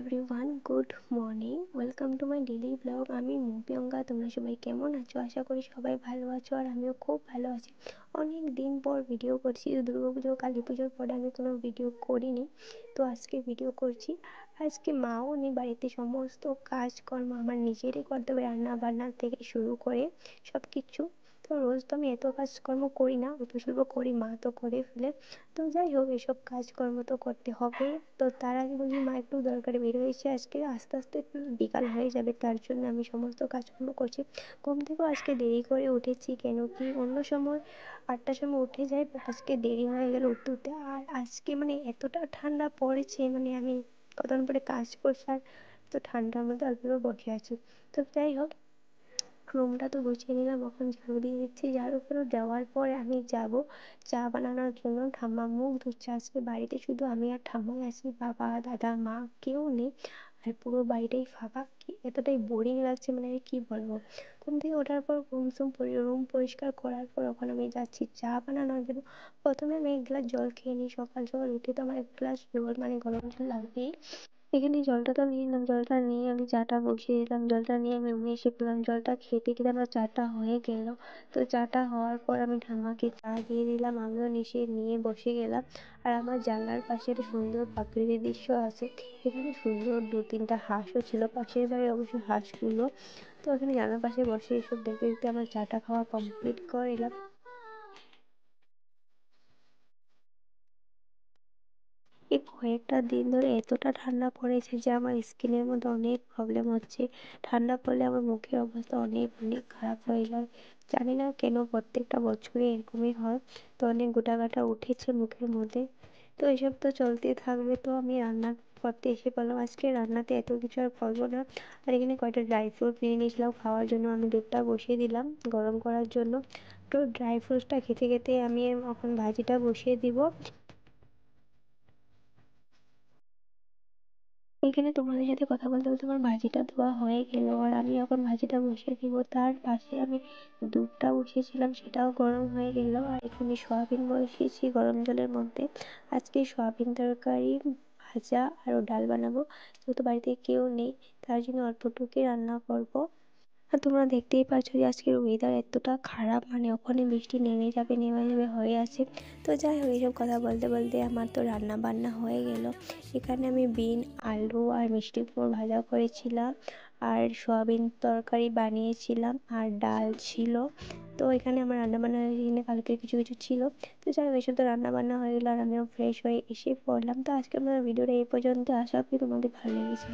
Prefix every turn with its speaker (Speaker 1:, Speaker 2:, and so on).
Speaker 1: Everyone, good morning. Welcome to my daily blog. আমি প্রিয়ঙ্কা। তোমরা সবাই কেমন আছো? আশা করি সবাই ভালো আছো, আর আমিও খুব ভালো আছি। অনেক দিন পর ভিডিও করছি। দুর্গাপুজো, কালী পুজোর পরে আমি কোনো ভিডিও করিনি, তো আজকে ভিডিও করছি। আজকে মাও নেই বাড়িতে, সমস্ত কাজকর্ম আমার নিজেরই করতে হবে, রান্না বান্না থেকে শুরু করে সব কিছু। তো রোজ তো আমি এত কাজকর্ম করি না, অল্প স্বল্প করি, মা তো করে ফেলে। তো যাই হোক, এসব কাজকর্ম তো করতে হবে। তো তার আগে বলি, মা একটু দরকারে বের হয়েছে আজকে, আস্তে আস্তে একটু বিকাল হয়ে যাবে, তার জন্য আমি সমস্ত কাজকর্ম করছি। ঘুম থেকেও আজকে দেরি করে উঠেছি, কেন কি অন্য সময় 8টার সময় উঠে যাই, বাট আজকে দেরি হয়ে গেল উঠতে উঠতে। আর আজকে মানে এতটা ঠান্ডা পড়েছে, মানে আমি কতক্ষণ পরে কাজ করছি, আর তো ঠান্ডার মধ্যে অল্প অল্প বসে আছি। তো যাই হোক, রুমটা তো গুছিয়ে নিলাম, এখন ঝাড়ু দিয়ে দিচ্ছি। ঝাড়ু করে দেওয়ার পরে আমি যাব চা বানানোর জন্য। ঠাম্মা মুখ ধুচ্ছে, আজকে বাড়িতে শুধু আমি আর ঠাম্মাই আছি, বাবা দাদা মা কেউ নেই। আর পুরো বাড়িটাই ফাঁকা, কি এতটাই বোরিং লাগছে, মানে আমি কী বলবো। ঘুম থেকে ওঠার পর রুম পরিষ্কার করার পর ওখানে আমি যাচ্ছি চা বানানোর জন্য। প্রথমে আমি এক গ্লাস জল খেয়ে নিই, সকাল সকাল উঠে তো আমার এক গ্লাস জল মানে গরম জল লাগবেই। এখানে জলটা তো নিয়ে নিলাম, জলটা নিয়ে আমি চাটা বসিয়ে দিলাম। জলটা নিয়ে আমি রুমে এসে পেলাম, জলটা খেতে খেতে আমার চাটা হয়ে গেল। তো চাটা হওয়ার পর আমি ঠাম্মাকে চা দিয়ে দিলাম, আমিও নিয়ে বসে গেলাম। আর আমার জানলার পাশে একটা সুন্দর প্রাকৃতিক দৃশ্য আছে, এখানে সুন্দর 2-3টা হাঁসও ছিল, পাশের বাড়ি অবশ্য হাঁসগুলো। তো এখানে জানলার পাশে বসে এসব দেখতে দেখতে আমার চাটা খাওয়া কমপ্লিট করে এলাম। এই কয়েকটা দিন ধরে এতটা ঠান্ডা পড়েছে যে আমার স্কিনের মধ্যে অনেক প্রবলেম হচ্ছে। ঠান্ডা পড়লে আমার মুখের অবস্থা অনেক অনেক খারাপ হয়ে যায়। জানি না কেন, প্রত্যেকটা বছরে এরকমই হয়। তো অনেক গোটাগাটা উঠেছে মুখের মধ্যে। তো এসব তো চলতেই থাকবে। তো আমি রান্না করতে এসে বললাম, আজকে রান্নাতে এত কিছু আর করবো না। আর এখানে কয়টা ড্রাই ফ্রুট নিয়ে নিয়েছিলাম খাওয়ার জন্য, আমি দুধটা বসিয়ে দিলাম গরম করার জন্য। তো ড্রাই ফ্রুটসটা খেতে খেতে আমি এখন ভাজিটা বসিয়ে দিব। এখানে তোমাদের সাথে কথা বলতে বলতে আমার ভাজিটা ধোয়া হয়ে গেল, আর আমি এখন ভাজিটা বসিয়ে দিব। তার পাশে আমি দুধটা বসিয়েছিলাম, সেটাও গরম হয়ে গেল। আর এখানে সয়াবিন বসিয়েছি গরম জলের মধ্যে। আজকে সয়াবিন তরকারি, ভাজা আর ডাল বানাবো। যেহেতু বাড়িতে কেউ নেই, তার জন্য অল্পটুকুই রান্না করবো। আর তোমরা দেখতেই পাচ্ছ যে আজকের ওয়েদার এতটা খারাপ, মানে ওখানে বৃষ্টি নেমে যাবে হয়ে আছে। তো যাই হোক, এইসব কথা বলতে বলতে আমার তো রান্না বান্না হয়ে গেল। এখানে আমি বিন, আলু আর মিষ্টি কুমড়ো ভাজা করেছিলাম, আর সয়াবিন তরকারি বানিয়েছিলাম, আর ডাল ছিল। তো এখানে আমার রান্নাবান্না এখানে কালকে কিছু কিছু ছিল। তো যাই হোক, এসব তো রান্নাবান্না হয়ে গেলো, আর আমিও ফ্রেশ হয়ে এসে পড়লাম। তো আজকে আমার ভিডিওটা এই পর্যন্ত। আশা করি তোমাদের ভালো লেগেছে।